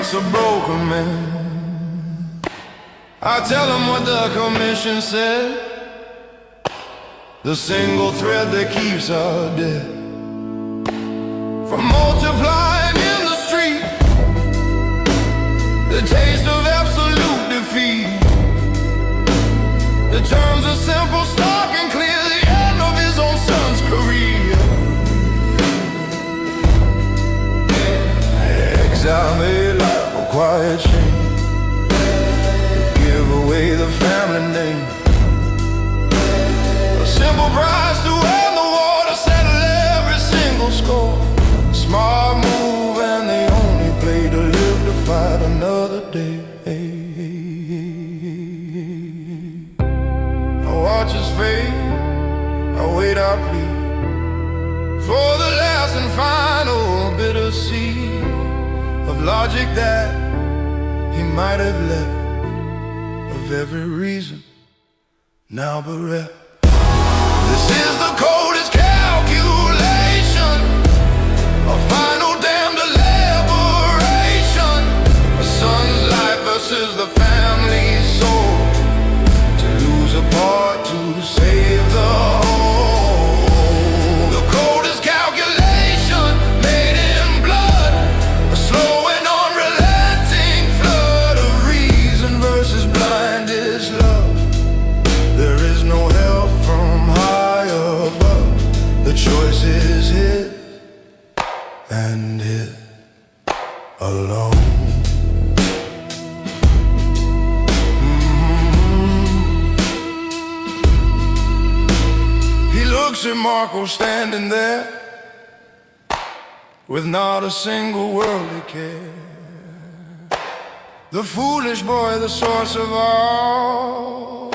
makes a broken man. I tell them what the commission said, the single thread that keeps our debt from multiplying in the street, the taste of absolute defeat. The terms are simple, stark and clear, the end of his own son's career. Exile made life a quiet shame, give away the family name, a simple price to end the war, to settle every single score. A smart move and the only play, to live to fight another day. I watch us fade, I wait, I plead for the last and final bitter seed of logic that he might have left, of every reason now bereft. This is the coldest calculation, a final damn deliberation, a son's life versus the family's soul, to lose a part to save the whole. The coldest calculation made in blood, a slow and unrelenting flood of reason versus blindest love. There is no help from high above, the choice is his and his alone. He looks at Marco standing there with not a single worldly care, the foolish boy, the source of all,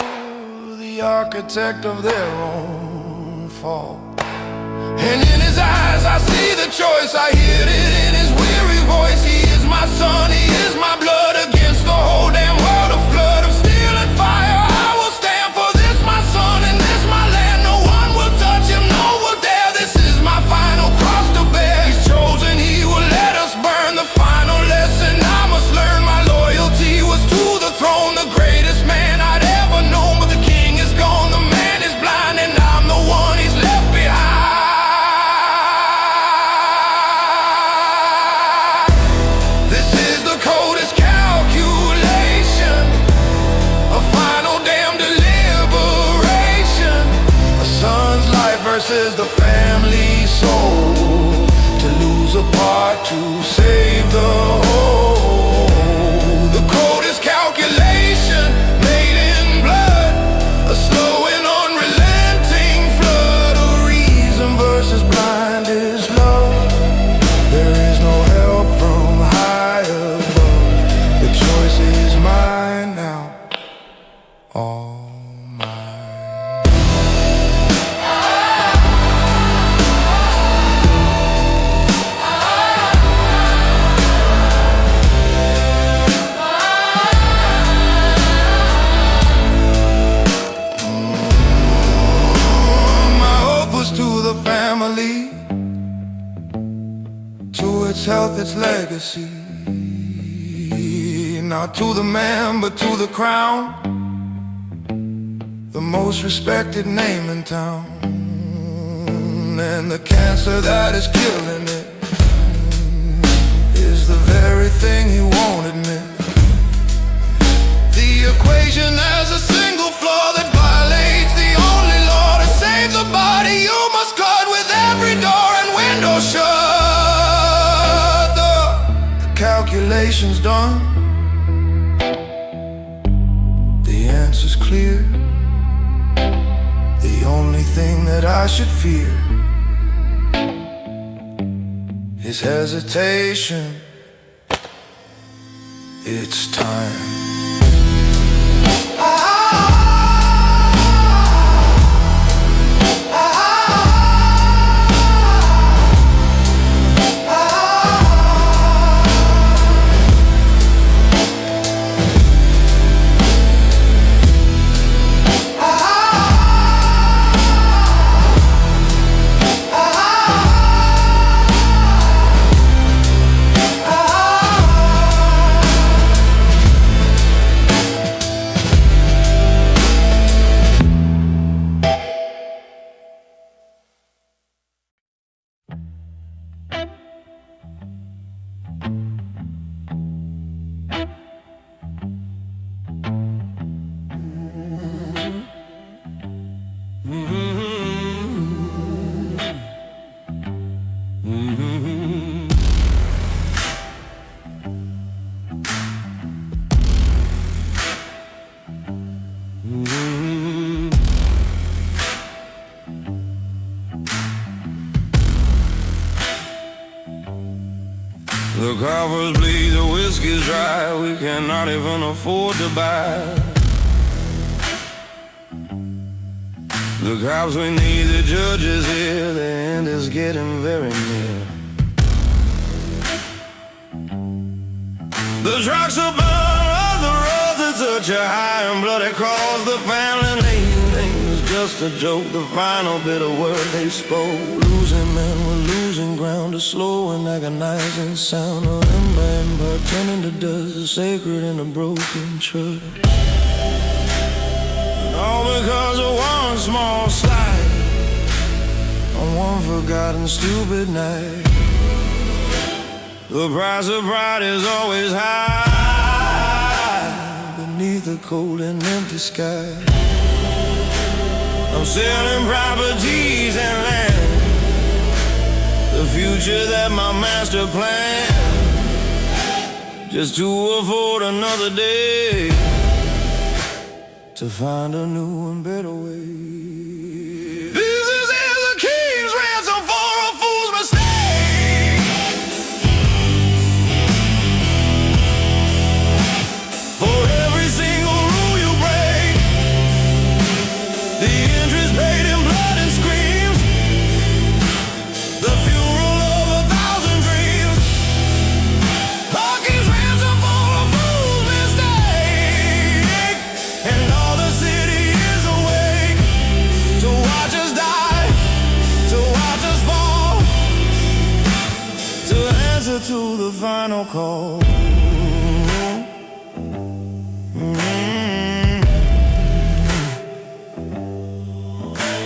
the architect of their own fall. And in his eyes I see the choice, I hear it in his weary voice. He is my son, he is my blood, against the whole damn world, a flood of steel and fire. I will stand for this, my son, and this my land. No one will touch him, no will dare. This is my final cross to bear. He's chosen, he will let us burn. The final lesson I must learn, my loyalty was to the throne, the greatest man I'd ever known. But the king is gone, the man is blind, and I'm the one he's left behind. This is the coldest calculation, a final damn deliberation, a son's life versus the family soul, to lose a part to save the whole. The coldest calculation made in blood, a slow and unrelenting flood of reason versus blindest love. There is no help from high above, the choice is mine now, all mine. My hope was to the family, to its health, its legacy, not to the man but to the crown, the most respected name in town. And the cancer that is killing it is the very thing he won't admit. The equation has a single flaw that violates the only law. To save the body you must cut with every door and window shut. The calculation's done, the answer's clear. The only thing that I should fear is hesitation. It's time. whiskey's dry, we cannot even afford to buy. The cops we need, the judges here, the end is getting very near. The trucks are burned on the road to such a high and bloody cause. The family name was just a joke, the final bit of word they spoke. Losing men were losing ground, a slow and agonizing sound of ember turning to dust, the sacred in a broken church. And all because of one small slide on one forgotten stupid night. The price of pride is always high beneath the cold and empty sky. I'm selling properties and land, the future that my master planned, just to afford another day, to find a new and better way. This is a king's ransom for a fool's mistake. For every single rule you break, the interest paid in blood and screams, the funeral of 1,000 dreams. A king's ransom for a fool's mistake, and all the city is awake to watch us die, to watch us fall, to answer to the final call.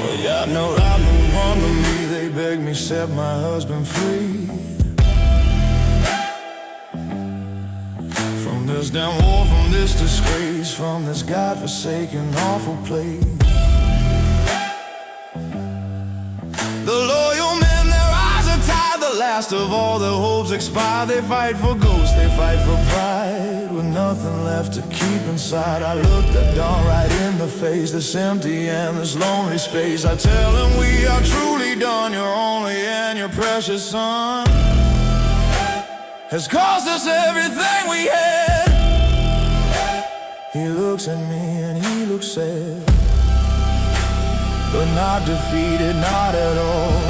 Well, no right, no wrong to me. They begged me, set my husband free from this damn war, from this disgrace, from this godforsaken awful place. The loyal men, their eyes are tied, the last of all their hopes expire. They fight for ghosts, they fight for pride, with nothing left to keep inside. I look the dawn right in the face, this empty and this lonely space. I tell them we are truly done, your only and your precious son has cost us everything we had. He looks at me and he looks sad, but not defeated, not at all.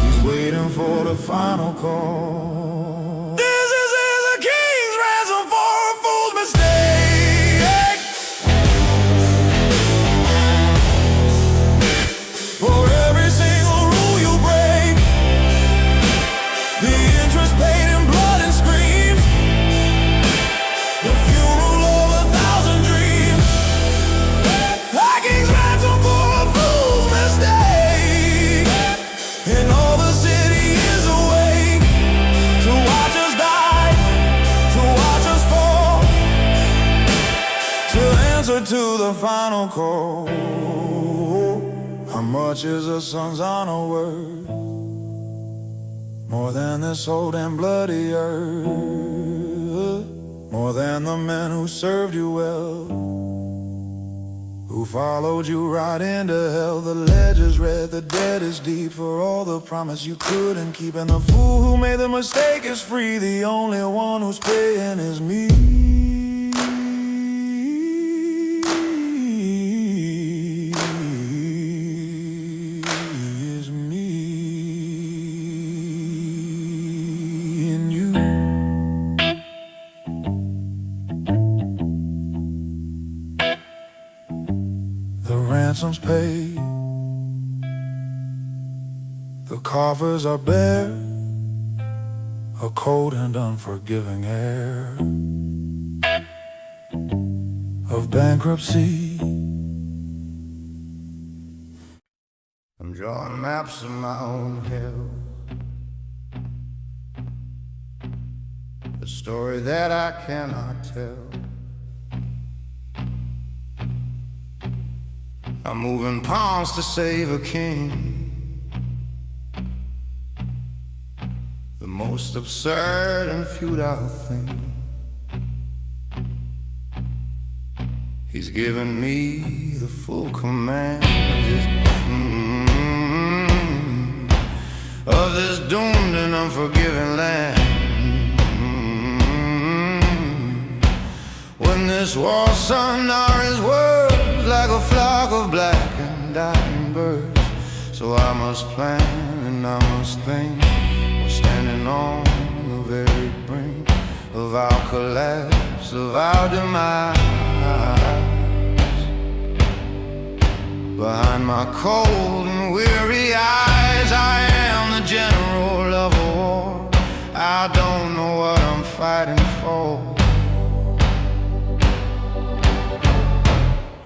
He's waiting for the final call. This is a king's ransom for a fool's mistake. For every single rule you break, the interest paid in blood and screams, the funeral of 1,000 dreams. A king's ransom for a fool's mistake, and all the city is awake to watch us die, to watch us fall, to answer to the final call. How much is a son's honor worth? More than this old and bloody earth, more than the men who served you well, who followed you right into hell. The ledger's red, the debt is deep, for all the promise you couldn't keep. And the fool who made the mistake is free, the only one who's paying is me. Is me and you. The ransom's paid, the coffers are bare, a cold and unforgiving air of bankruptcy. I'm drawing maps of my own hell, a story that I cannot tell. I'm moving pawns to save a king, the most absurd and futile thing. He's given me the full command of this doomed and unforgiving land. this war, son, are his words like a flock of black and dying birds. So I must plan and I must think, we're standing on the very brink of our collapse, of our demise. Behind my cold and weary eyes, I am the general of a war. I don't know what I'm fighting for,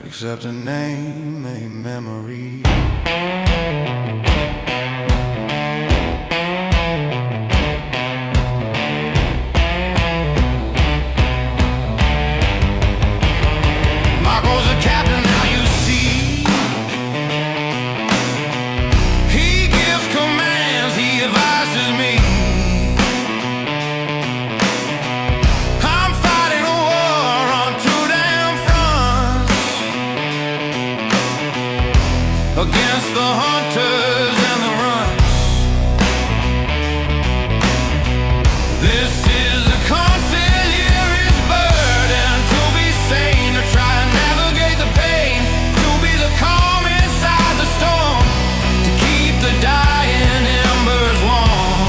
except a name, a memory. Marco's a captain, now you see. He gives commands, he advises me. I'm fighting a war on two damn fronts, against the hunters and the runs. This is a consigliere's burden, to be sane, to try and navigate the pain, to be the calm inside the storm, to keep the dying embers warm.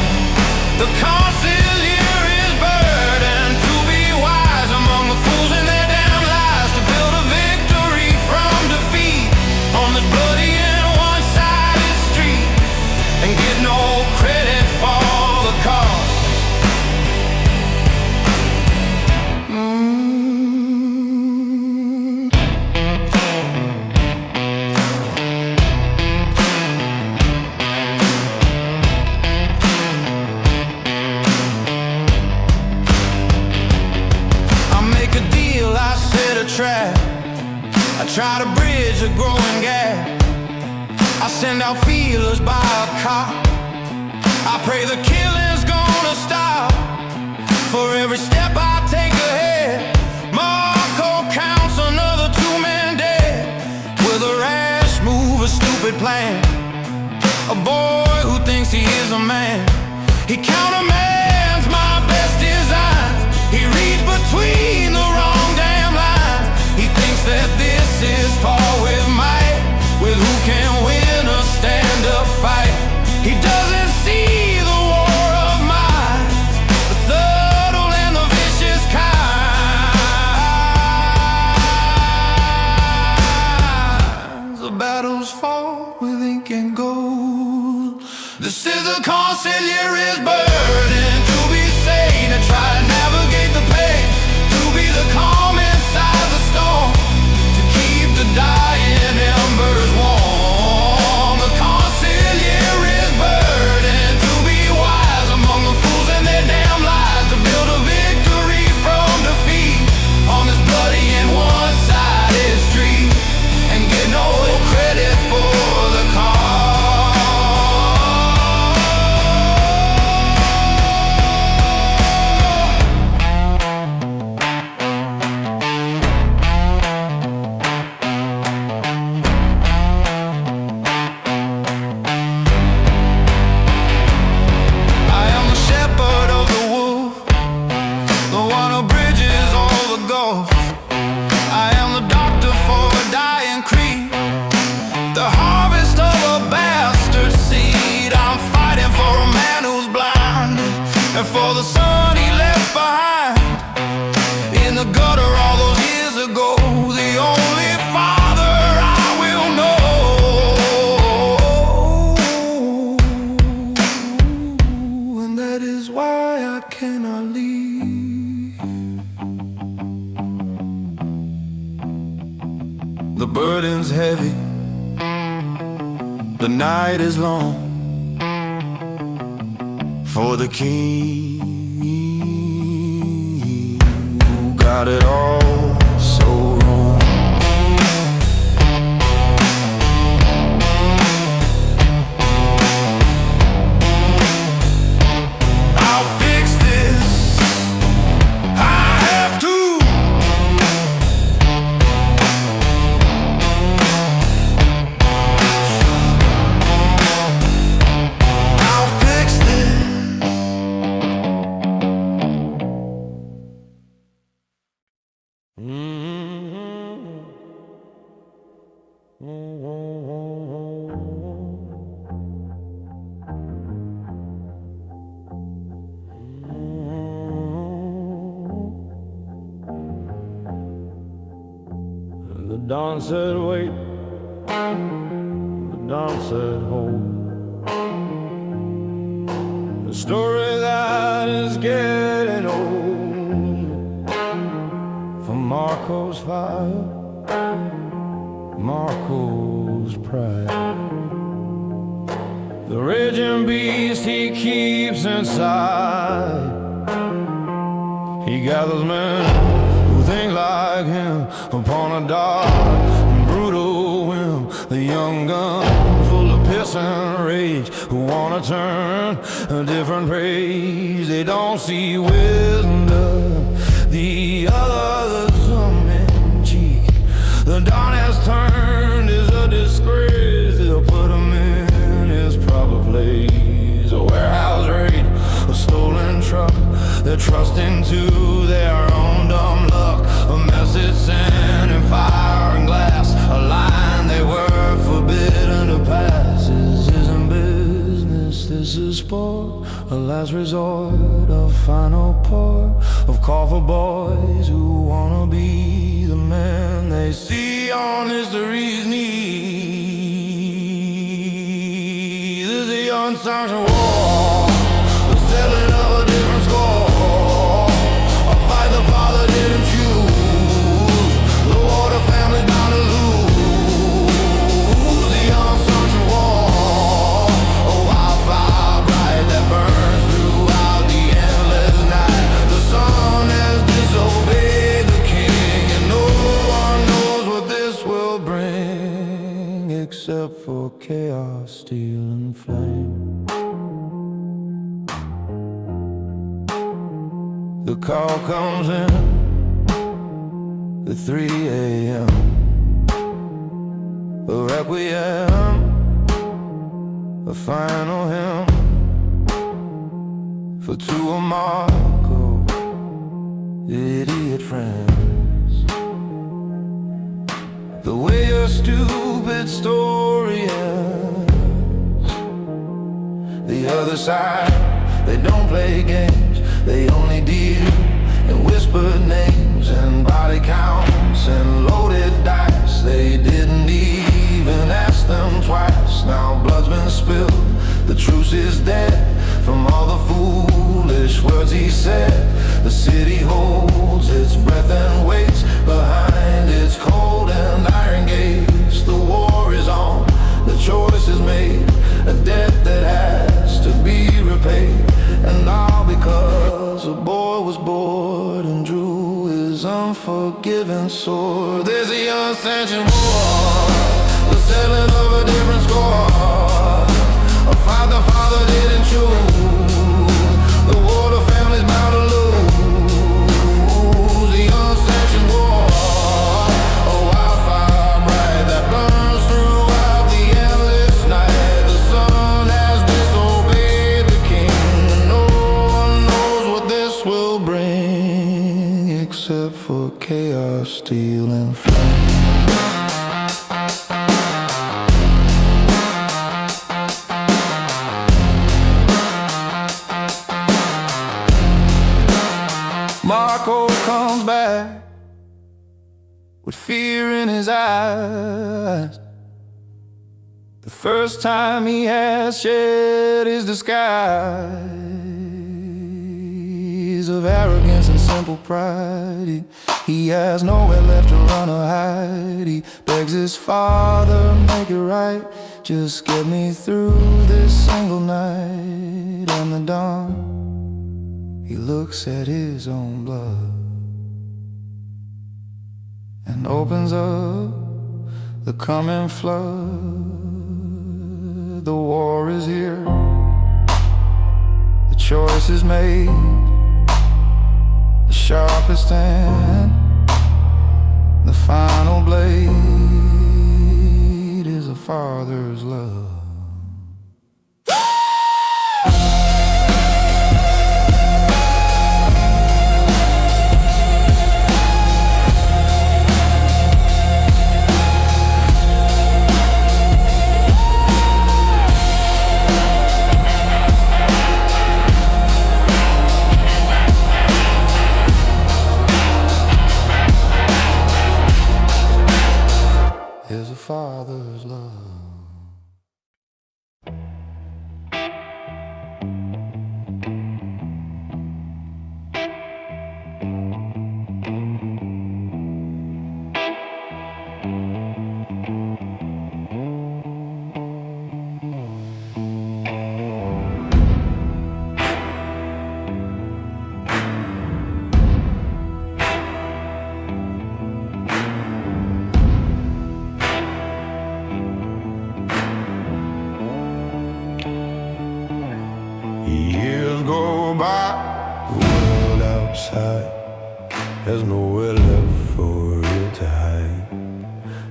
The consigliere's burden, to be wise among the fools and their damn lies, to build a victory from defeat on this bloody and one-sided street, and get no credit for the cost. I make a deal, I set a trap, I try to bridge a growing gap. I send out feelers by a cop, I pray the killing's gonna stop. For every step I take ahead, Marco counts another 2 men dead. With a rash move, a stupid plan, a boy who thinks he is a man. He countermands my best designs, he reads between the wrong damn lines. He thinks that this is far with might, with who can win a stand-up fight. He doesn't see the war of minds, the subtle and the vicious kinds. The battles fought with ink and gold. This is the consigliere's burden, to be sane, to try and navigate the pain, to be the calm inside the storm, to keep the dying embers warm. The consigliere's burden, to be wise among the fools and their damn lies, to build a victory from defeat on this bloody and one-sided street, and get no credit for the cost. I am the shepherd of the wolf, the one who bridges all the gulfs. I am the doctor for a dying creed, the harvest of a bastard seed. I'm fighting for a man who's blind, and for the son he left behind in the gutter all those years ago. The only father I will know, and that is why I cannot leave. The burden's heavy, the night is long, for the king who got it all so dawn said wait, the dawn said hold. The story that is getting old. For Marco's fire, Marco's pride, the raging beast he keeps inside. He gathers men who think like him upon a dark and brutal whim. The young gun full of piss and rage who wanna turn a different page. They don't see wisdom, the other's tongue cheek. The dawn has turned is a disgrace. They'll put him in his proper place. A warehouse raid, a stolen truck. They're trusting to their own dumb luck. A message sent in fire and glass, a line they were forbidden to pass. This isn't business, this is sport. A last resort, a final pour of call for boys who wanna be the men they see on history's knee. This is the unsanctioned war, the settling of a different score. A fight the father didn't choose, the war the family's bound to lose. The unsanctioned war, a wildfire bright that burns throughout the endless night. The sun has disobeyed the king, and no one knows what this will bring, except for chaos, steel and flame. The call comes in at 3 a.m. A requiem, a final hymn for two of Marco's idiot friends. The way your stupid story ends. The other side, they don't play games. They only deal in whispered names and body counts and loaded dice. They didn't even ask them twice. Now blood's been spilled, the truce is dead. From all the foolish words he said, the city holds its breath and waits behind its cold and iron gates. The war is on, the choice is made, a debt that has to be repaid. And all because a boy was bored and drew his unforgiving sword. There's the unsanctioned war, the settling of a different score. A fight the father didn't choose, the war the family's bound to lose. The unsanctioned war, a wildfire bright that burns throughout the endless night. The sun has disobeyed the king, and no one knows what this will bring, except for chaos, steel and flame. Marco comes back with fear in his eyes. The first time he has shed his disguise of arrogance and simple pride. He has nowhere left to run or hide. He begs his father, make it right. Just get me through this single night. And the dawn, he looks at his own blood and opens up the coming flood. The war is here, the choice is made, the sharpest hand, the final blade is a father's love. a father's love. Years go by, the world outside has nowhere left for it to hide.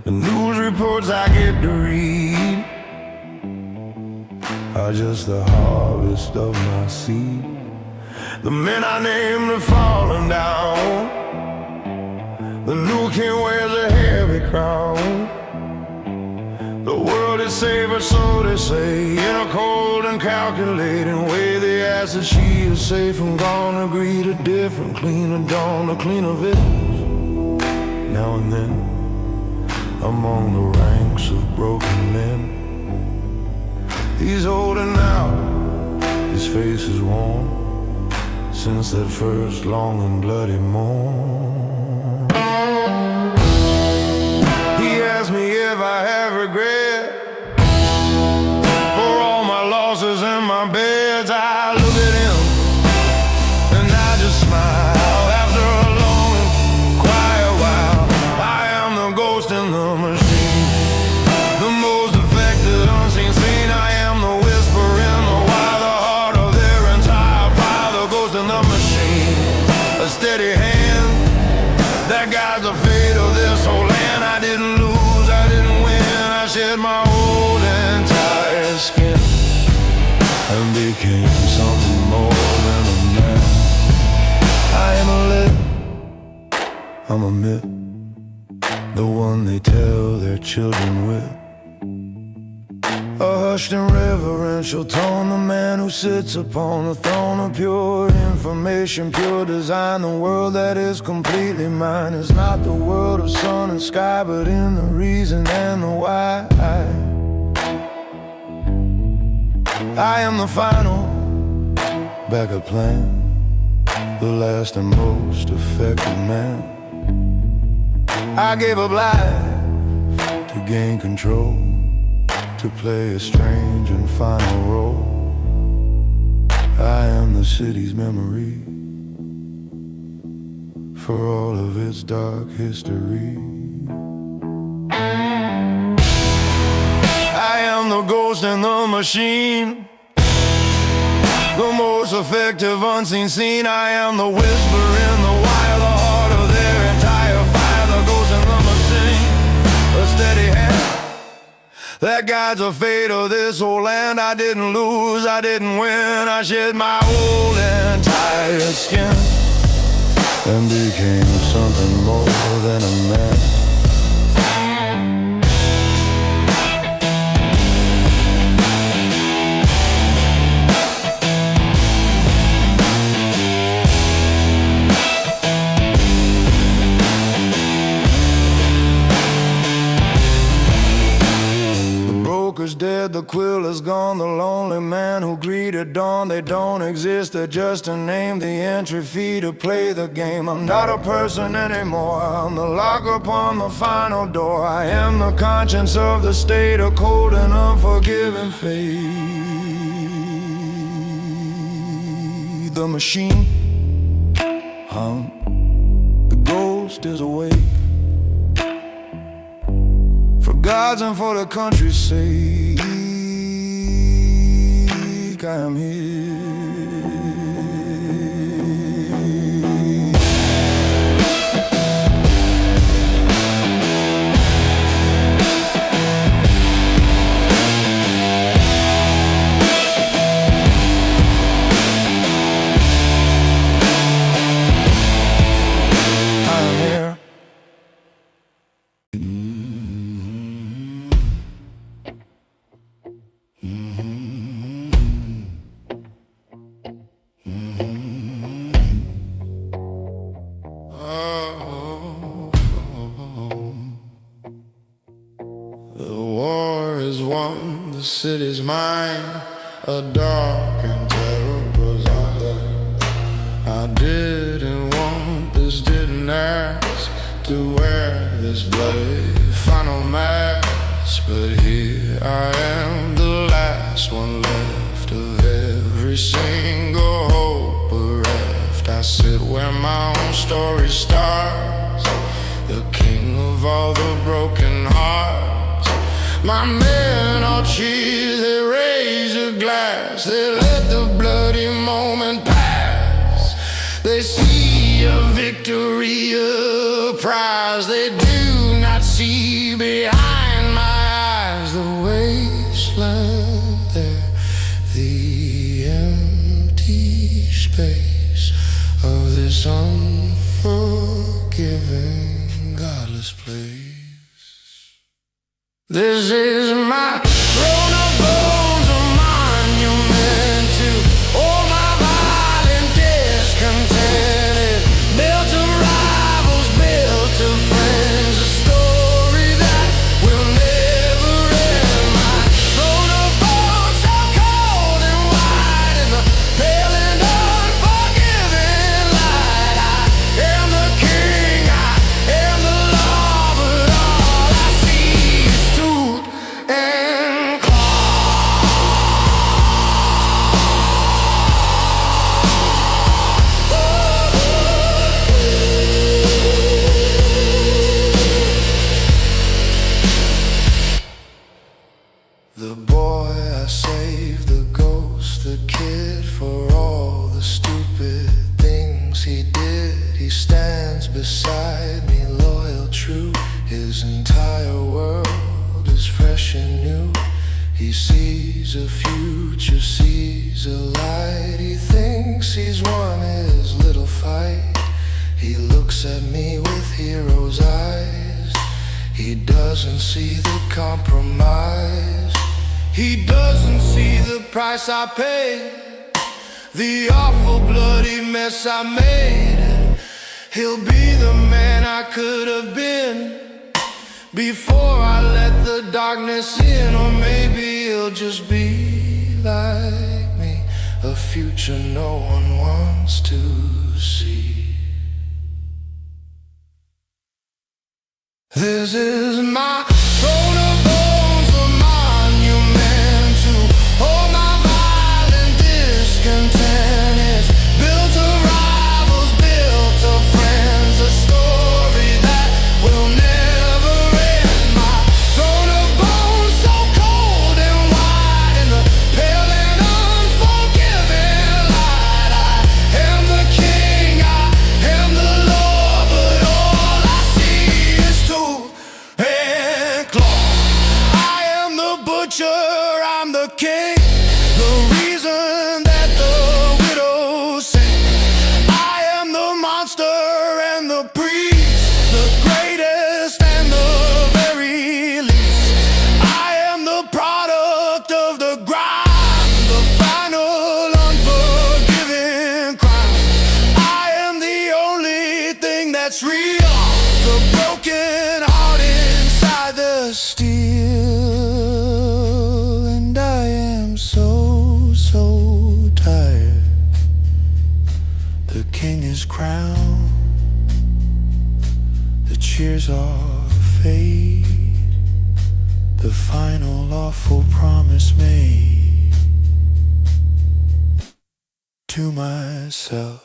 The news reports I get to read are just the harvest of my seed. The men I named are falling down. The new king wears a heavy crown. The world is safer, so they say, in a cold and calculating way. They ask that she is safe and gonna greet a different, cleaner dawn, a cleaner vision. Now and then, among the ranks of broken men, he's holding out, his face is warm, since that first long and bloody morn. He asked me if I have regret for all my losses and my beds. I look at him and I just smile. After a long and quiet while, I am the ghost in the machine, the most affected, unseen scene. I am the whisper in the wild, the heart of their entire fire, the ghost in the machine, a steady hand that guides the fate of this whole land. I didn't lose, I didn't win, I shed my whole entire skin and became something more than a man. I am a lit, I'm a myth, the one they tell their children with. A hushed and reverential tone, the man who sits upon the throne of pure information, pure design. The world that is completely mine is not the world of sun and sky, but in the reason and the why. I am the final backup plan, the last and most effective man. I gave up life to gain control, to play a strange and final role. I am the city's memory for all of its dark history. I am the ghost in the machine, the most effective unseen scene. I am the whisper in the wire, the heart of their entire fire, the ghost in the machine, a steady hand that guides the fate of this whole land. I didn't lose, I didn't win, I shed my whole entire skin and became something more than a man. Dead, the quill is gone, the lonely man who greeted dawn. They don't exist, they're just a name, the entry fee to play the game. I'm not a person anymore, I'm the lock upon the final door. I am the conscience of the state, a cold and unforgiving fate. The machine hung, the ghost is awake, for God's and for the country's sake. I am here. the city's mine, a dark and terrible zone. I didn't want this, didn't ask to wear this bloody final mask, but here I am, the last one left of every single hope bereft. I sit where my own story starts, the king of all the broken hearts. My men all cheer, they raise a glass, they let the bloody moment pass. They see a victory, a prize they do not see behind my eyes. The wasteland there, the empty space of this unforgiving, godless place. This is my throne of bones, a monument to all my violent discontented. Built of rivals, built of friends, a story that will never end. My throne of bones, so cold and white in the pale and unforgiving light. I am the king, I am the law, but all I see is tooth and claw. The boy I saved, the ghost, the kid, for all the stupid things he did. He stands beside me, loyal, true. His entire world is fresh and new. He sees a future, sees a light. He thinks he's won his little fight. He looks at me with hero's eyes. He doesn't see the compromise. He doesn't see the price I paid, the awful bloody mess I made. He'll be the man I could have been before I let the darkness in. Or maybe he'll just be like me, a future no one wants to see. This is my throne of bones, a monument to all my violent discontent. It's built of rivals, built of friends, a story that will never end. My throne of bones, so cold and white in the pale and unforgiving light. I am the king, I am the Lord, but all I see is tooth and claw. I am the butcher, I'm the king, the reason that the widows sing. I am the monster and the priest, the greatest and the very least. I am the product of the grind, the final unforgiving crime. I am the only thing that's real, the broken heart inside the steel. And I am so, so tired. The king is crowned, the cheers are fade, the final awful promise made to myself.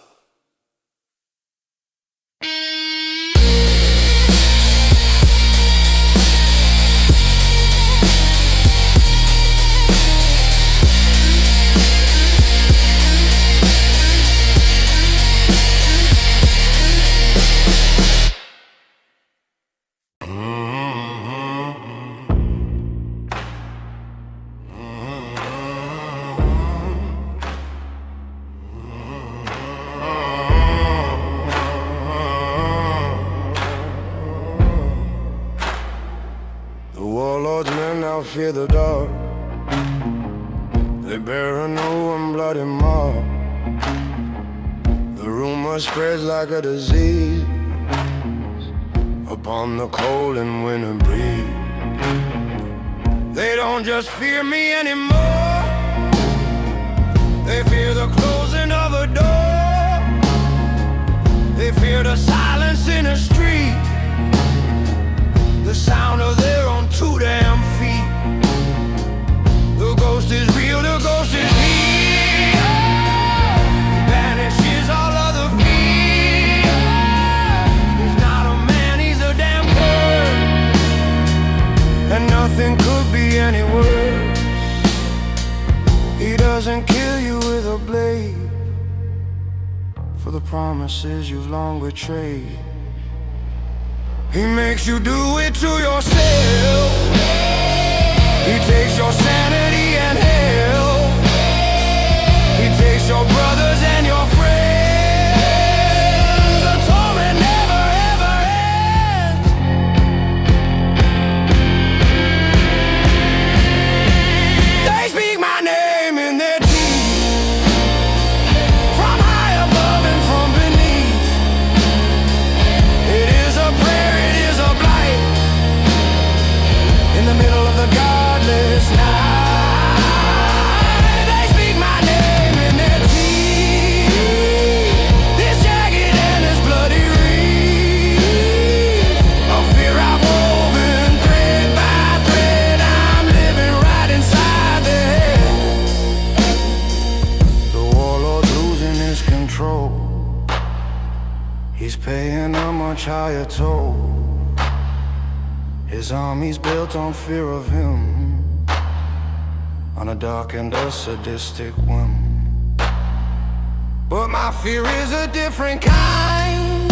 The warlords men now fear the dark. They bear a new and bloody mark. The rumor spreads like a disease upon the cold and winter breeze. They don't just fear me anymore. They fear the closing of a door. They fear the silence in the street, the sound of their own two damn feet. The ghost is real, the ghost is here. He banishes all other fear. He's not a man, he's a damn bird. And nothing could be any worse. He doesn't kill you with a blade for the promises you've long betrayed. He makes you do it to yourself. He takes your sanity and health. He takes your brothers and your friends. The torment never ever ends. They speak my name in their teeth, from high above and from beneath. It is a prayer, it is a blight, in the middle of the godless night. They speak my name in their teeth, this jagged and this bloody reed of fear I've woven thread by thread. I'm living right inside their head. The warlord's losing his control. He's paying a much higher toll. His army's built on fear of him, on a dark and a sadistic whim. But my fear is a different kind.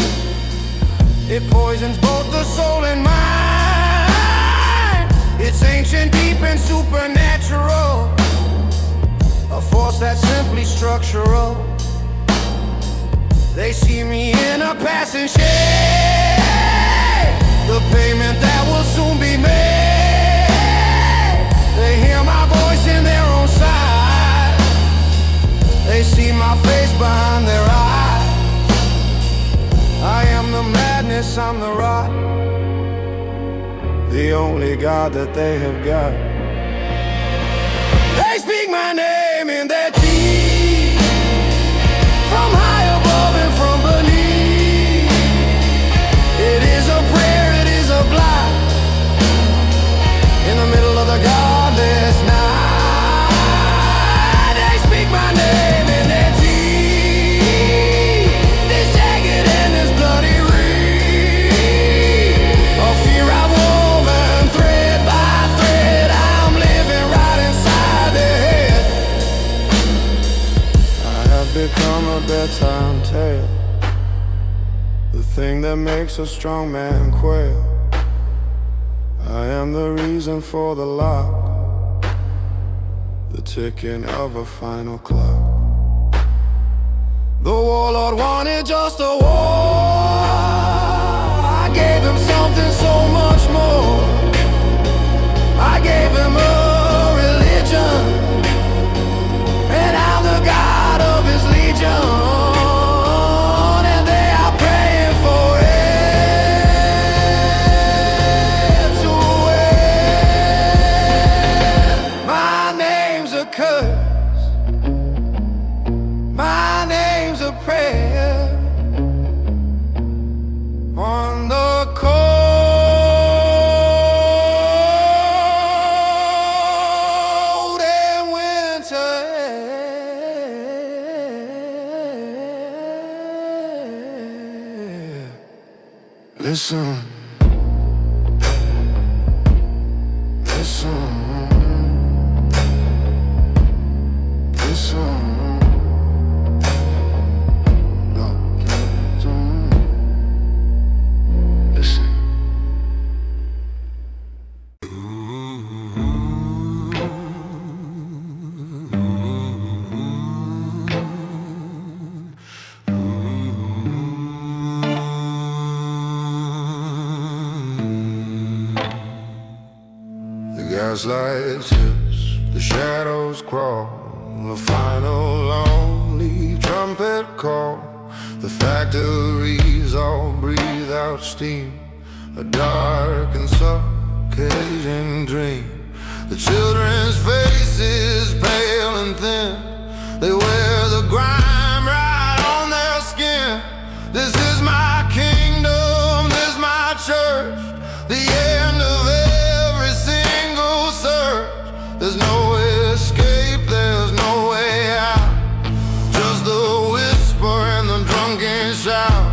It poisons both the soul and mind. It's ancient, deep and supernatural, a force that's simply structural. They see me in a passing shade, the payment that will soon be made. They hear my voice in their own sight. They see my face behind their eyes. I am the madness, I'm the rot, the only God that they have got. They speak my name in their teeth, from high above and from beneath. It is a prayer, it is a blight, in the middle of the godless night. They speak my name in their teeth, this jagged and this bloody reed of fear I've woven thread by thread. I'm living right inside their head. I have become a bedtime tale, the thing that makes a strong man quail. I am the reason for the lock, the ticking of a final clock. The warlord wanted just a war. I gave him something so much more. I gave him a religion, and I'm the God of his legion. Listen, listen, listen. No, listen. Gaslight tips, the shadows crawl, the final lonely trumpet call. The factories all breathe out steam, a dark and suffocating dream. The children's faces pale and thin, they wear the grime right on their skin. This is my kingdom, this is my church, the end of every single search. There's no escape, there's no way out, just the whisper and the drunken shout.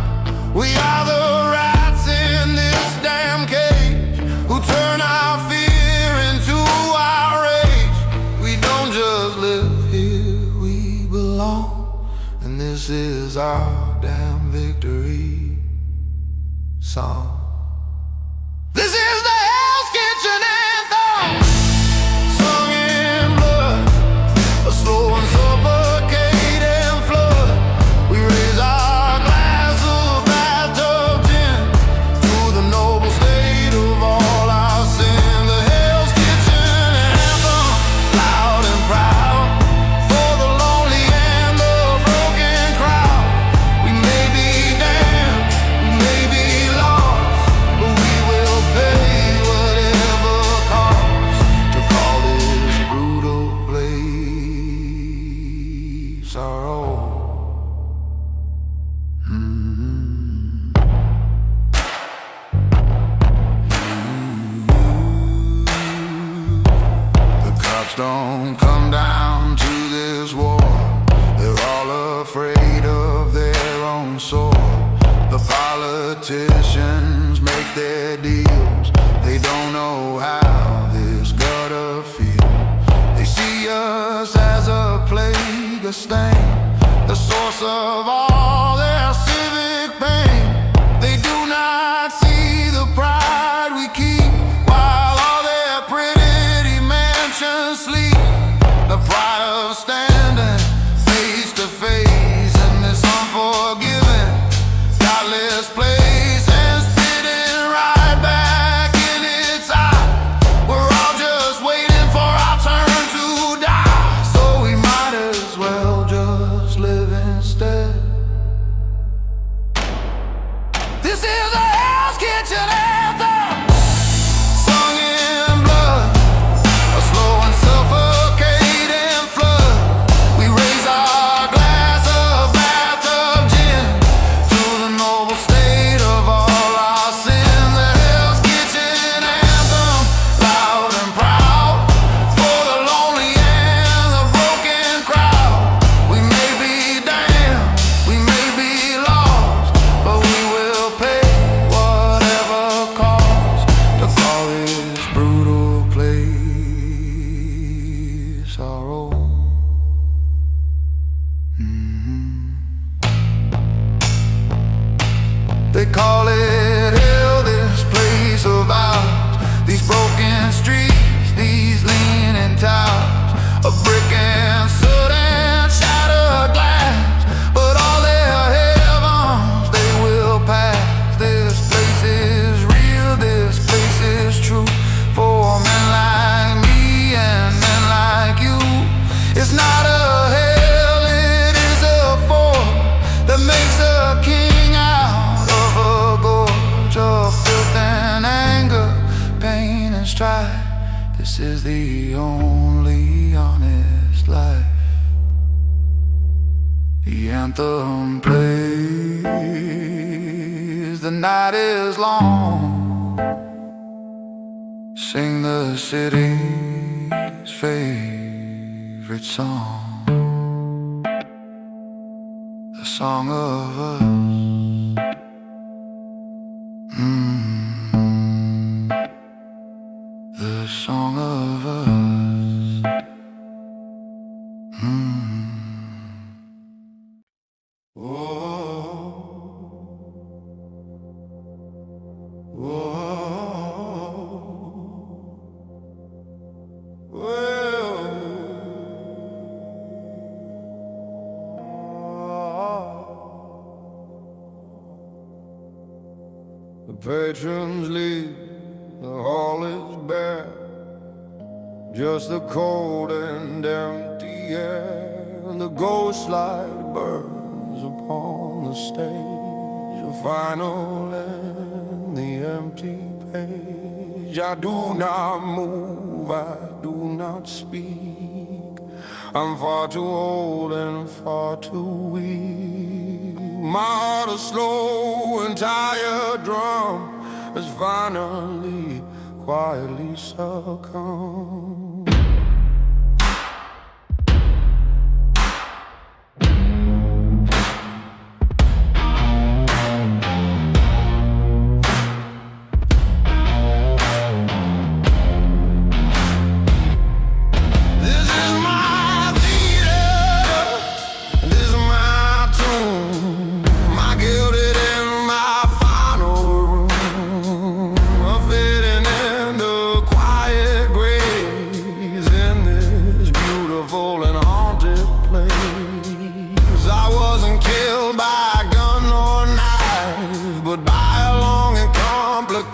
We are the rats in this damn cage, who turn our fear into our rage. We don't just live here, we belong, and this is our damn victory song. This is the Hell's Kitchen anthem, sung in blood, a slow and suffocating flood. We raise our glass of bathtub gin to the noble state of all our sin. The Hell's Kitchen anthem, loud and proud, for the lonely and the broken crowd. We may be damned, we may be lost, but we will pay whatever costs to call this brutal place our own. The cops don't come down to this war, they're all afraid of their own sword. The politicians make their deals, they don't know how this gotta feel. They see us as a plague, a stain, the source of all their civic pain. They do not see the pride we keep while all their pretty mansions sleep. The pride of standing face to face in this unforgiving, godless place, and spitting right back in its eye. We're all just waiting for our turn to die, so we might as well just live instead. This is the Hell's Kitchen anthem, sung in blood, a slow and suffocating flood. We raise our glass of bathtub gin to the noble state of all our sin. The Hell's Kitchen anthem, loud and proud, for the lonely and the broken crowd. We may be damned, we may be lost, but we will pay whatever costs to call this brutal place our own. They call it hell, this place of ours, these broken streets, these leaning towers of brick and soot and shattered glass. But all their heavens, they will pass. This place is real, this place is true, for men like me and men like you. It's not a hell, it is a fort that makes a king out of a gorge of filth and anger, pain and strife. This is the only honest life. The anthem plays, the night is long. Sing the city's favorite song, the song of us. The song of us. The patrons leave, the hall is bare, just the cold and empty air. The ghost light burns upon the stage, a final end, the empty page. cage. I do not move, I do not speak. I'm far too old and far too weak. My heart, a slow and tired drum, has finally quietly succumbed.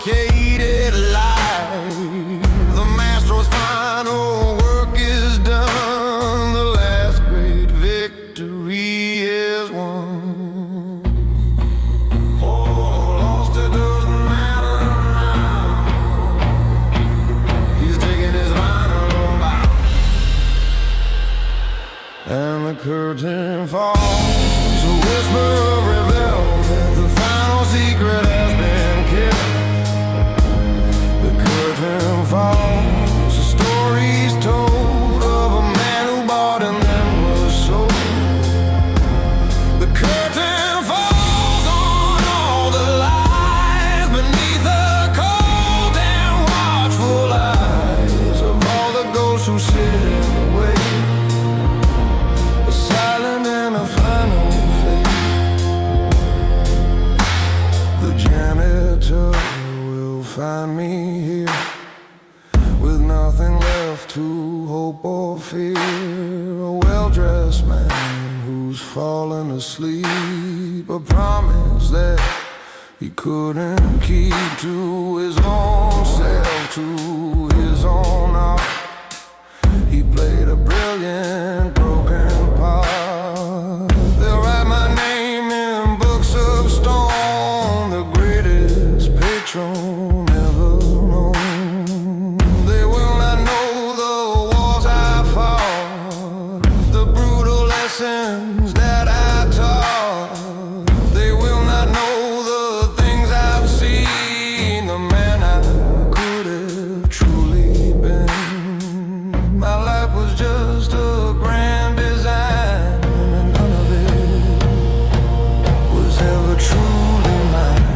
Curated life. The master's final work is done. The last great victory is won. Oh, lost, it doesn't matter now. He's taking his final bow, and the curtain falls. A whisper of rebel that the final secret has been killed. Curtain falls, the story's told of a man who bought and then was sold. The curtain falls on all the lies beneath the cold and watchful eyes of all the ghosts who sit and wait, a silent and a final fate. The janitor will find me here, with nothing left to hope or fear. A well-dressed man who's fallen asleep, a promise that he couldn't keep, to his own self, to his own art. He played a brilliant broken part. They'll write my name in books of stone, the greatest patron ever known. They will not know the wars I fought, the brutal lessons that I taught. They will not know the things I've seen, the man I could have truly been. My life was just a grand design, and none of it was ever truly mine.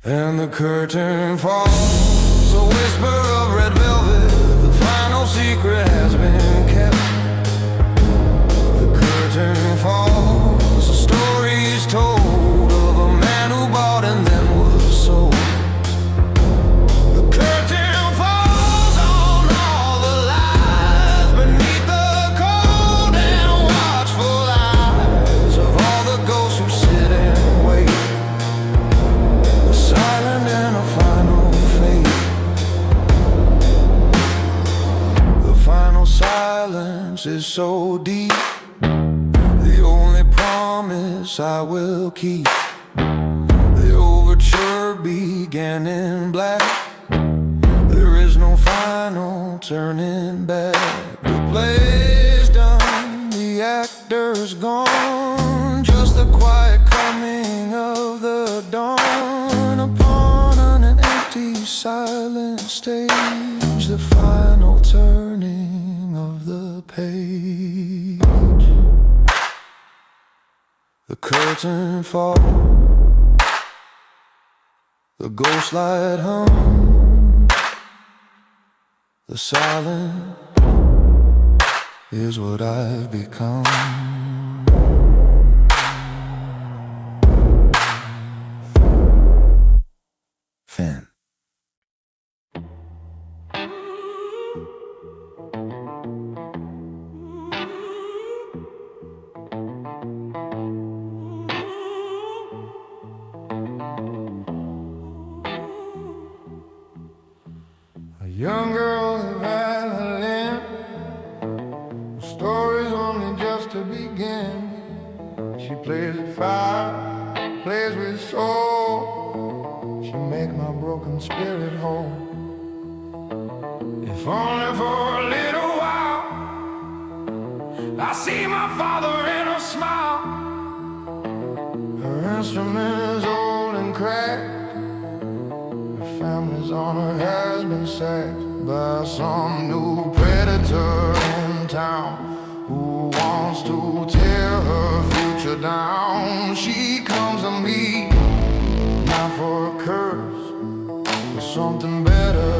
And the curtain falls, a whisper of red velvet, the final secret has been kept. The curtain falls, the story's told of a man who bought and then was sold. The curtain falls on all the lies beneath the cold and watchful eyes of all the ghosts who sit and wait, a silent and a final fate. The final silence is so deep, the only promise I will keep. The overture began in black, there is no final turning back. The play's done, the actor's gone, just the quiet coming of the dawn upon an empty silent stage, the final turning of the page. The curtain falls, the ghost light hum, the silence is what I've become. Finn. A young girl in violin, story's only just to begin. She plays with fire, plays with soul. She make my broken spirit whole. If only for a little while I see my father in a smile. Her instrument is old and cracked. Her family's honor has been sacked by some new predator in town who wants to tear her future down. She comes to me, not for a curse, but something better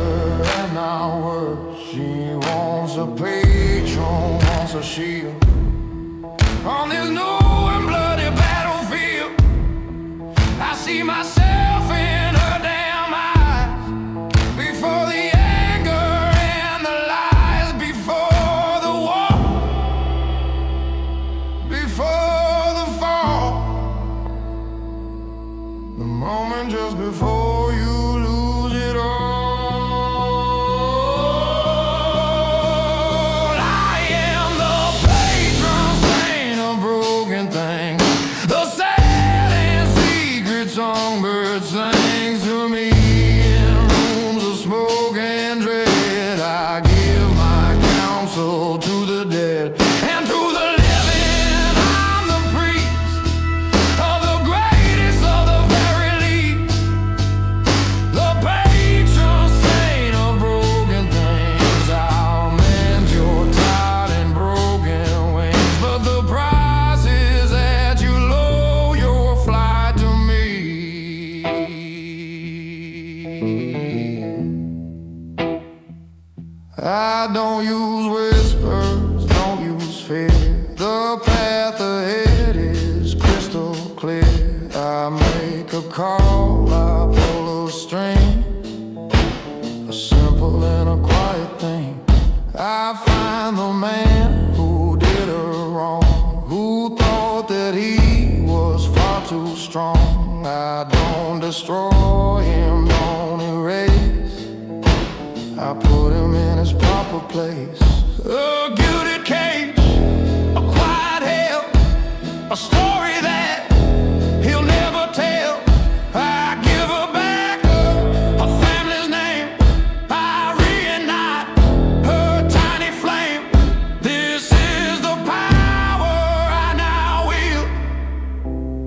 and not worse. She wants a patron, wants a shield on this new and bloody battlefield. I see myself in her damn eyes, before the anger and the lies, before the war, before the fall, the moment just before you lose it all. I am the patron saint of broken things, the sad and secret songbird sings to me in rooms of smoke and dread. I give my counsel to the dead and to the living. I'm the priest of the greatest of the very least, the patron saint of broken things. I'll mend your tired and broken wings, but the price is that you lower your flight to me. I don't use whispers, don't use fear. The path ahead is crystal clear. I make a call, I pull a string, a simple and a quiet thing. I find the man who did her wrong, who thought that he was far too strong. I don't destroy him, don't erase, I put him in his proper place. A gilded cage, a quiet hell, a story that he'll never tell. I give her back her family's name, I reignite her tiny flame. This is the power I now wield,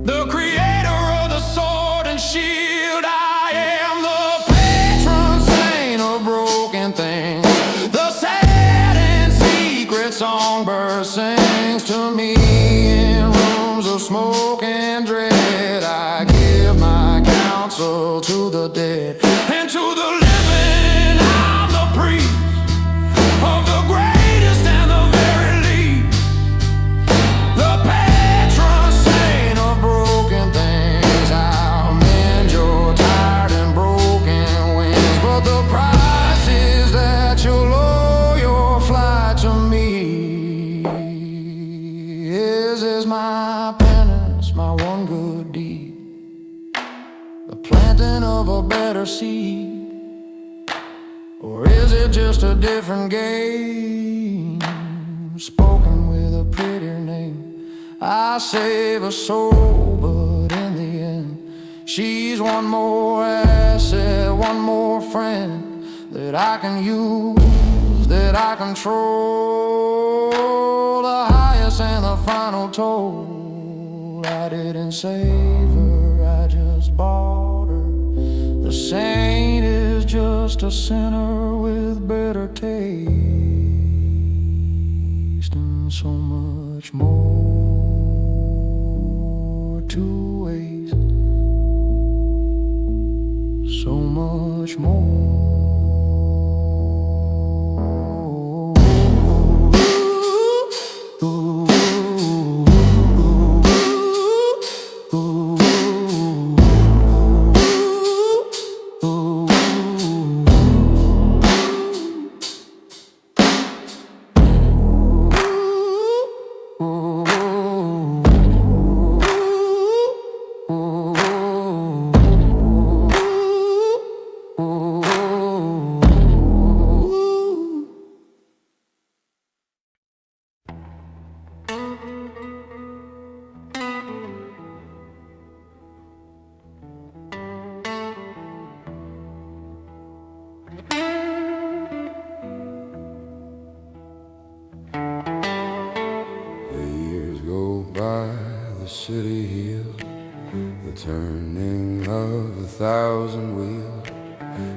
the creator of the sword and shield. I am the patron saint of broken things, the sad and secret songbird sings to me in rooms of smoke and dread. I give my counsel to the dead and to the living. I'm the priest of the greatest and the very least, the patron saint of broken things. I'll mend your tired and broken wings, but the price is that you'll lower your flight to me. This is my penance, my one good deed, the planting of a better seed. Or is it just a different game, spoken with a prettier name? I save a soul, but in the end, she's one more asset, one more friend that I can use, that I control. The highest and the final toll, I didn't save her, I just bought her. The saint is just a sinner with better taste and so much more to waste, so much more. city hill, the turning of 1,000 wheels.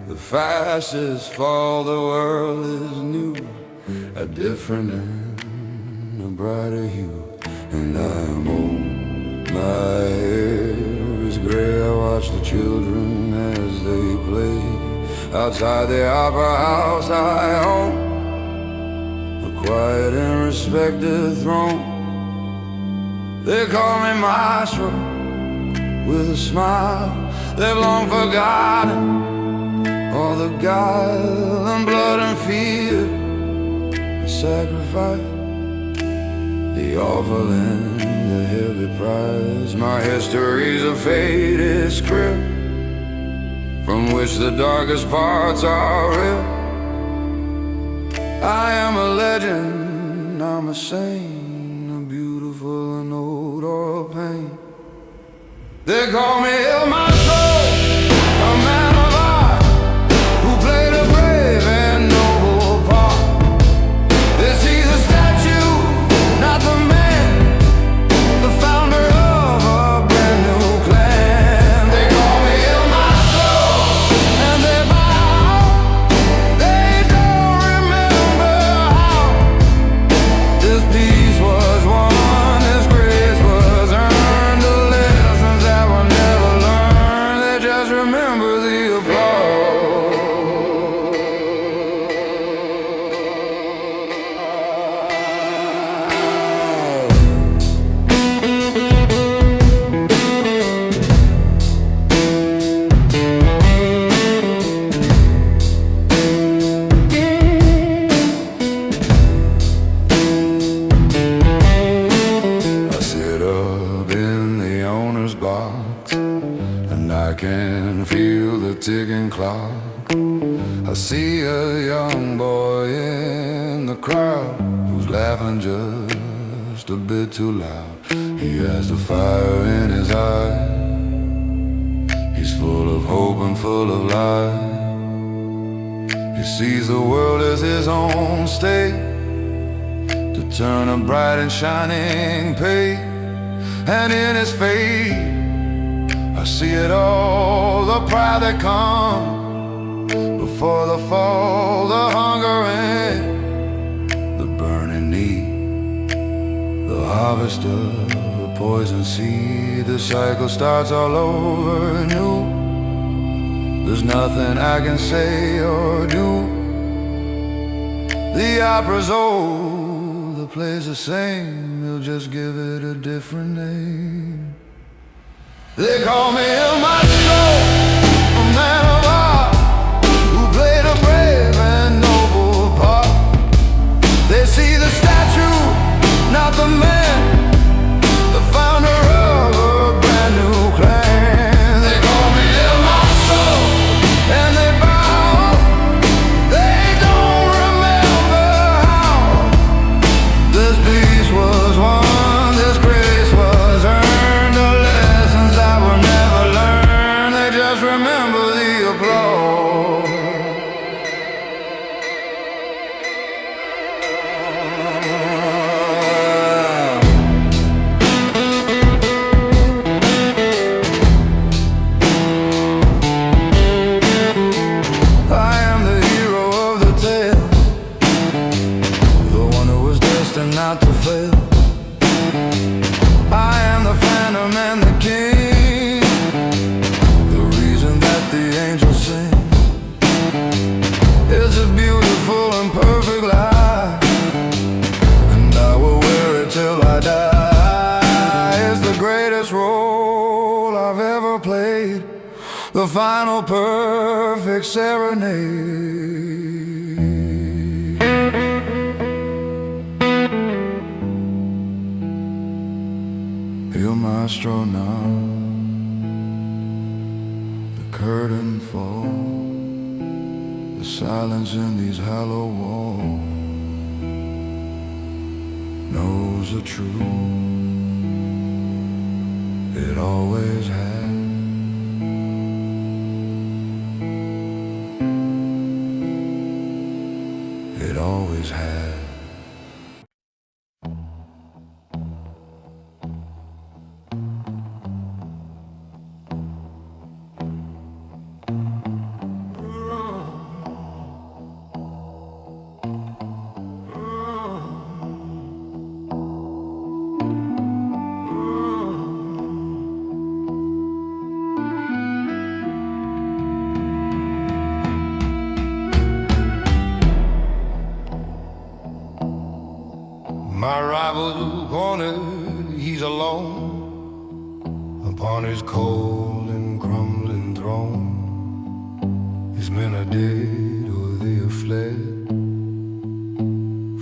The fastest fall, the world is new, a different and a brighter hue. And I'm old, my hair is gray. I watch the children as they play outside the opera house I own, a quiet and respected throne. They call me maestro with a smile. They've long forgotten all the guile and blood and fear, the sacrifice, the awful and the heavy price. My history's a faded script from which the darkest parts are ripped. I am a legend, I'm a saint, a beautiful and old oil pain. They call me El Maestro, a man of art who played a brave and noble part. They see the statue, not the man, the founder of a brand new clan. They call me El Maestro, and they bow. They don't remember how this peace was won, this grace was earned, the lessons that were never learned. They just remember the applause. I sit up in the owner's box, and I can feel the ticking clock. I see a young boy in the crowd who's laughing just a bit too loud. He has the fire in his eye, he's full of hope and full of life. He sees the world as his own state, to turn a bright and shining page. And in his face I see it all, the pride that comes before the fall, the hunger and the burning need, the harvest of the poison seed. The cycle starts all over anew. There's nothing I can say or do. The opera's old, the play's the same, you'll just give it a different name. They call me El Maestro, a man of art who played a brave and noble part. They see the statue, not the man, the founder of a brand new clan. They call me El Maestro, and they bow. They don't remember how this peace was won, this grace was earned, the lessons that were never learned. They just remember the applause. I am the hero of the tale, the one who was destined not to fail. I am the phantom and the king, the reason that the angels sing. It's a beautiful and perfect life, and I will wear it till I die. It's the greatest role I've ever played, the final perfect serenade. El Maestro now, the curtain falls, the silence in these hollow walls knows the truth. It always has. It always has. dawned, he's alone upon his cold and crumbling throne. His men are dead or they have fled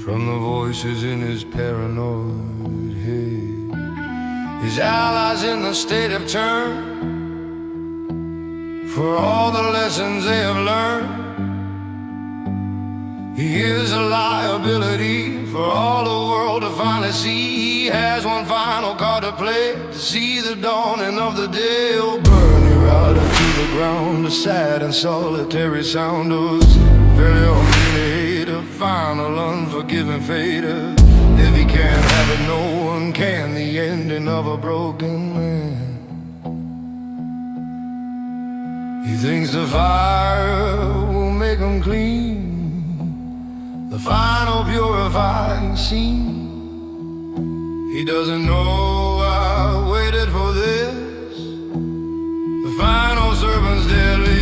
from the voices in his paranoid head. His allies in the state have turned for all the lessons they have learned. He is a liability for all the world to finally see. He has one final card to play to see the dawning of the day. He'll burn you out into the ground, the sad and solitary sound of failure, humiliate, a final unforgiving fate. If he can't have it, no one can. The ending of a broken man. He thinks the fire will make him clean, the final purifying scene. He doesn't know I waited for this, the final serpent's deadly.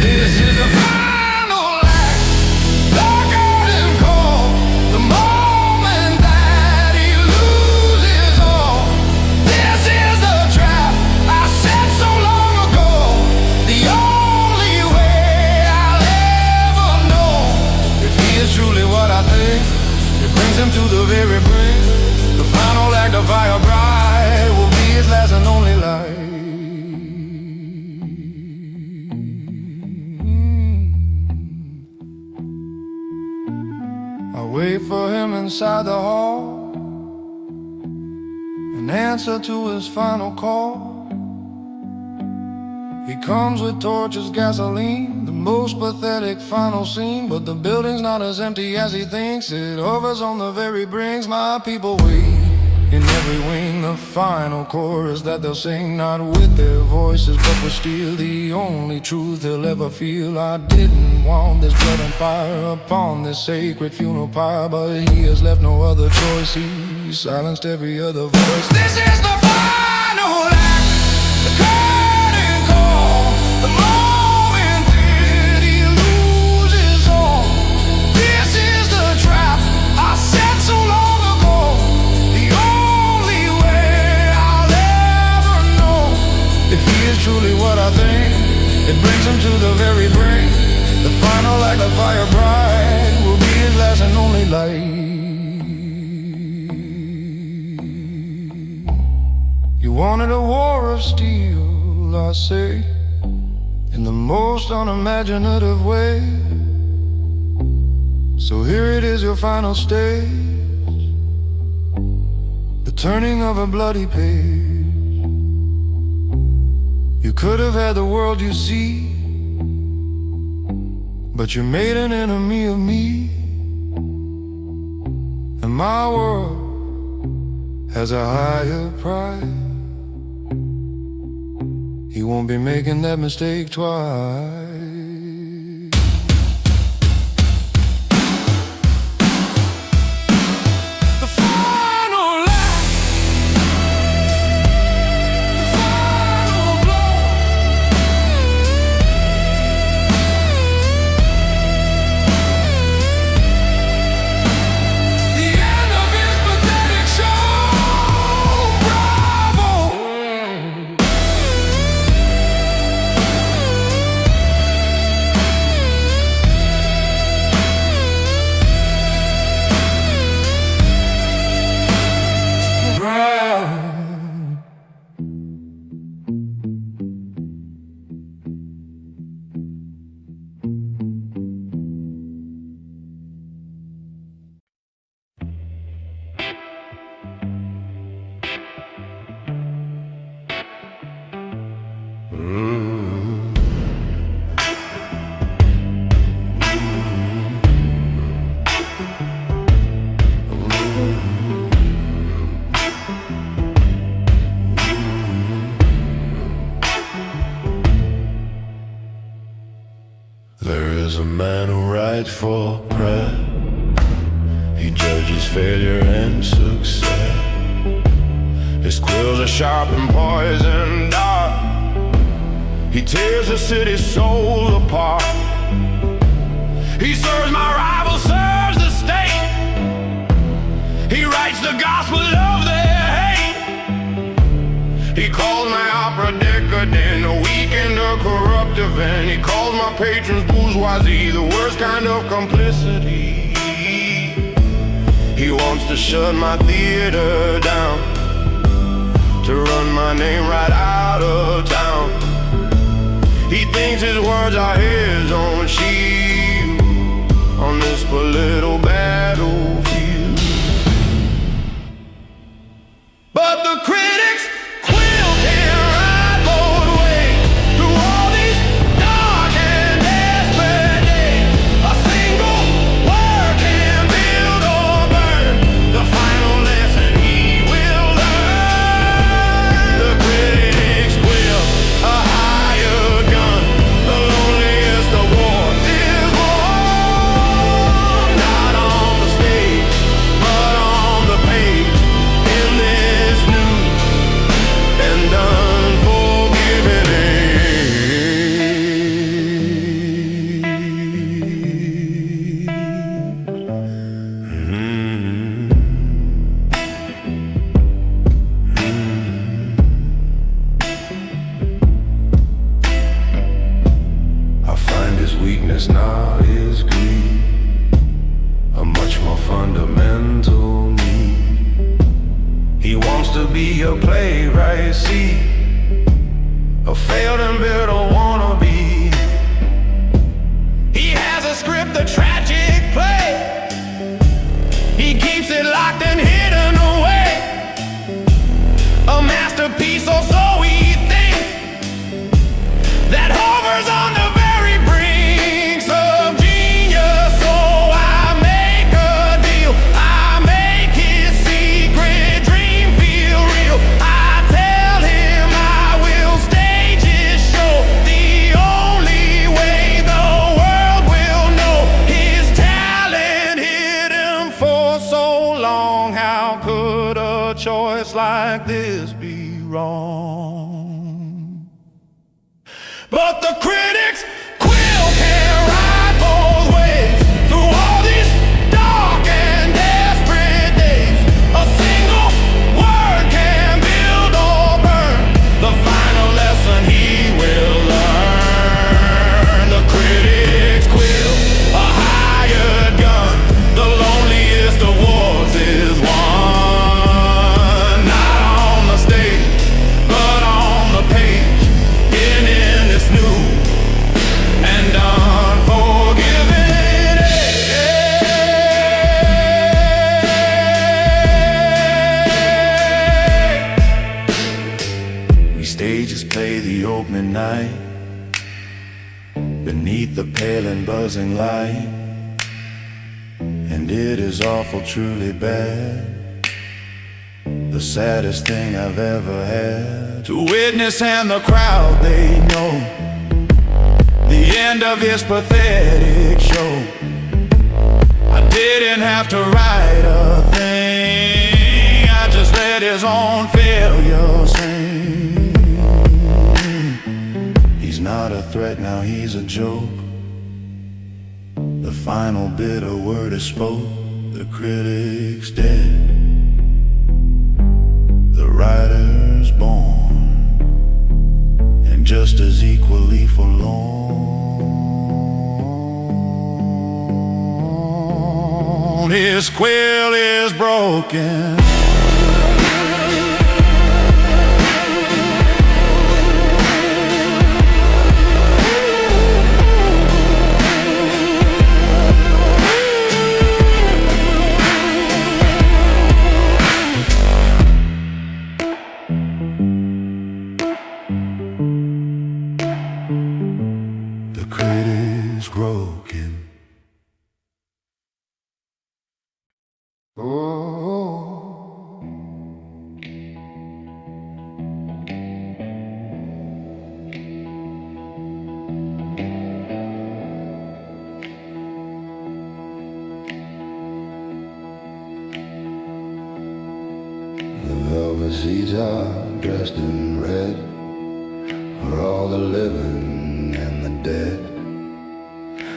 This is the final act, the curtain call, the moment that he loses all. This is the trap I set so long ago, the only way I'll ever know. If he is truly what I think, it brings him to the very brink. The final act of fire bride will be his last and only light. I wait for him inside the hall, an answer to his final call. He comes with torches, gasoline, the most pathetic final scene. But the building's not as empty as he thinks. It hovers on the very brink. My people wait in every wing, the final chorus that they'll sing, not with their voices but with steel, the only truth they'll ever feel. I didn't want this blood and fire upon this sacred funeral pyre, but he has left no other choice. He silenced every other voice. This is the final act, the curtain call, the moment that he loses all. This is the trap I set so long ago, the only way I'll ever know. If he is truly what I think, it brings him to the very brink. The final act of fire bride will be his last and only light. You wanted a war of steel, I say, in the most unimaginative way. So here it is, your final stage, the turning of a bloody page. You could have had the world you see, but you made an enemy of me. And my world has a higher pride. He won't be making that mistake twice. The final act, the final blow. The end of his pathetic show. Bravo! There is a man who writes for press. He judges failure and success. His quills are sharp and poison dark. He tears the city's soul apart. He serves my rivals the gospel of their hate. He calls my opera decadent, a weekend a corrupt event. He calls my patrons bourgeoisie, the worst kind of complicity. He wants to shut my theater down, to run my name right out of town. He thinks his words are his own shield on this little battlefield. But the critics quill can ride both ways through all these dark and desperate days. A single word can build or burn the final lesson he will learn. The critics quill, a hired gun, the loneliest of wars is won. Not on the stage, but on the page, in this new and unforgiving I find his weakness not his greed, a much more fundamental need. He wants to be a playwright, see, a failed and bitter wannabe. He has a script, a tragic play. He keeps it locked and hidden away, a masterpiece, or so we think, that hovers on the very brinks of genius. So I make a deal, I make his secret dream feel real. I tell him I will stage his show, the only way the world will know his talent hidden for so long. How could a choice like this be wrong? But the critics quill can ride both ways through all these dark and desperate days. A single word can build or burn the final lesson he will learn. The critics quill, a hired gun, the loneliest of wars is won. Not on the stage, but on the page, in this new and unforgiving age. We stage his play the opening night, beneath the pale and buzzing light, and it is awful, truly bad, the saddest thing I've ever had to witness, and the crowd, they know the end of his pathetic show. I didn't have to write a thing, I just let his own failure sing. He's not a threat now, he's a joke. The final bitter word is spoke, the critic's dead, the writer's born, and just as equally forlorn. His quill is broken. The critic's broken. Velvet seats are dressed in red for all the living and the dead.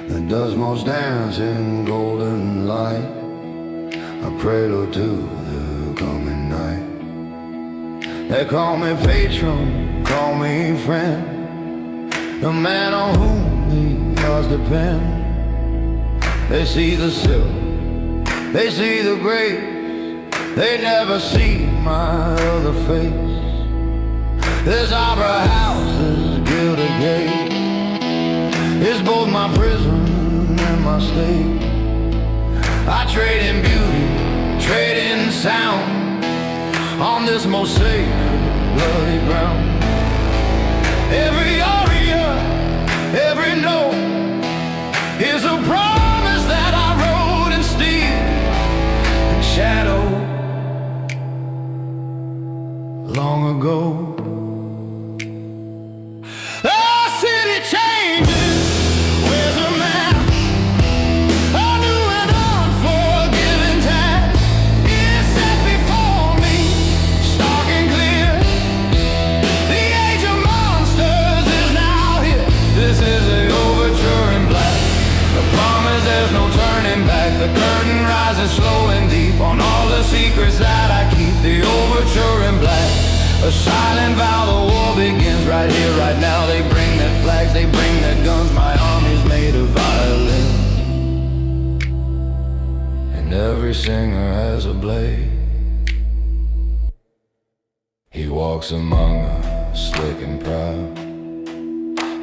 The dust motes dance in golden light, a prelude to the coming night. They call me patron, call me friend, the man on whom the odds depend. They see the silk, they see the grace, they never see my other face. This opera house, this gilded gate, is both my prison and my state. I trade in beauty, trade in sound, on this most sacred, bloody ground. Every aria, every note is a promise that I wrote in steel and shadow long ago. The curtain rises slow and deep on all the secrets that I keep. The overture in black, a silent vow, the war begins right here, right now. They bring their flags, they bring their guns. My army's made of violins, and every singer has a blade. He walks among us, slick and proud.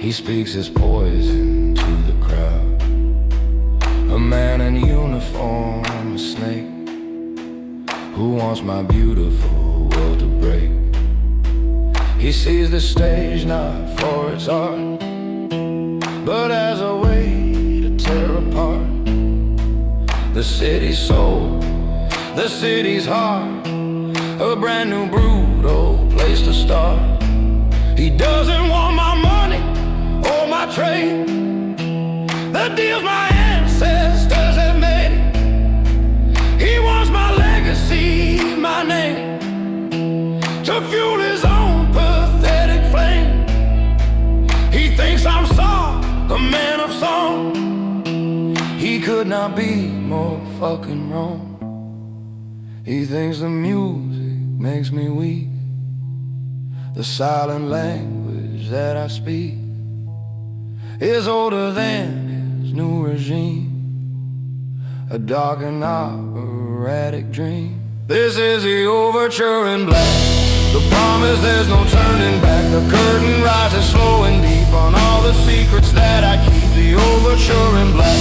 He speaks his poison to the crowd. A man in uniform, a snake, who wants my beautiful world to break. He sees the stage not for its art, but as a way to tear apart the city's soul, the city's heart, a brand new brutal place to start. He doesn't want my money or my trade, the deals my ancestors have made. He wants my legacy, my name, to fuel his own pathetic flame. He thinks I'm soft, a man of song. He could not be more fucking wrong. He thinks the music makes me weak, the silent language that I speak is older than new regime, a dark and operatic dream. This is the overture in black, the promise there's no turning back. The curtain rises slow and deep on all the secrets that I keep. The overture in black,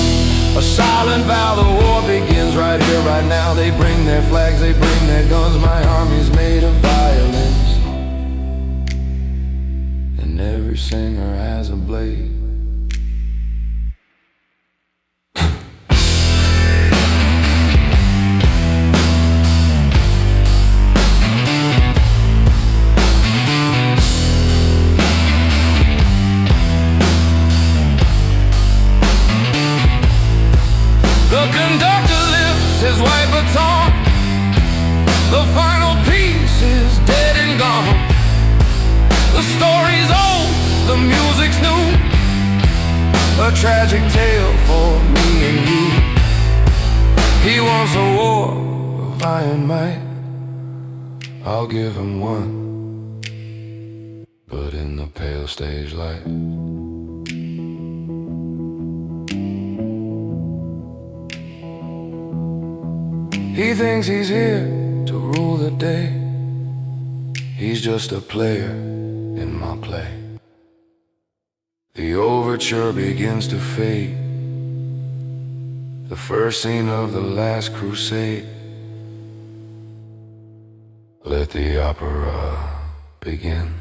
a silent vow, the war begins right here, right now. They bring their flags, they bring their guns. My army's made of violence, and every singer has a blade. The conductor lifts his white baton, the final piece is dead and gone. The story's old, the music's new, a tragic tale for me and you. He wants a war of iron might, I'll give him one, but in the pale stage light. He thinks he's here to rule the day. He's just a player in my play. The overture begins to fade, the first scene of the last crusade. Let the opera begin.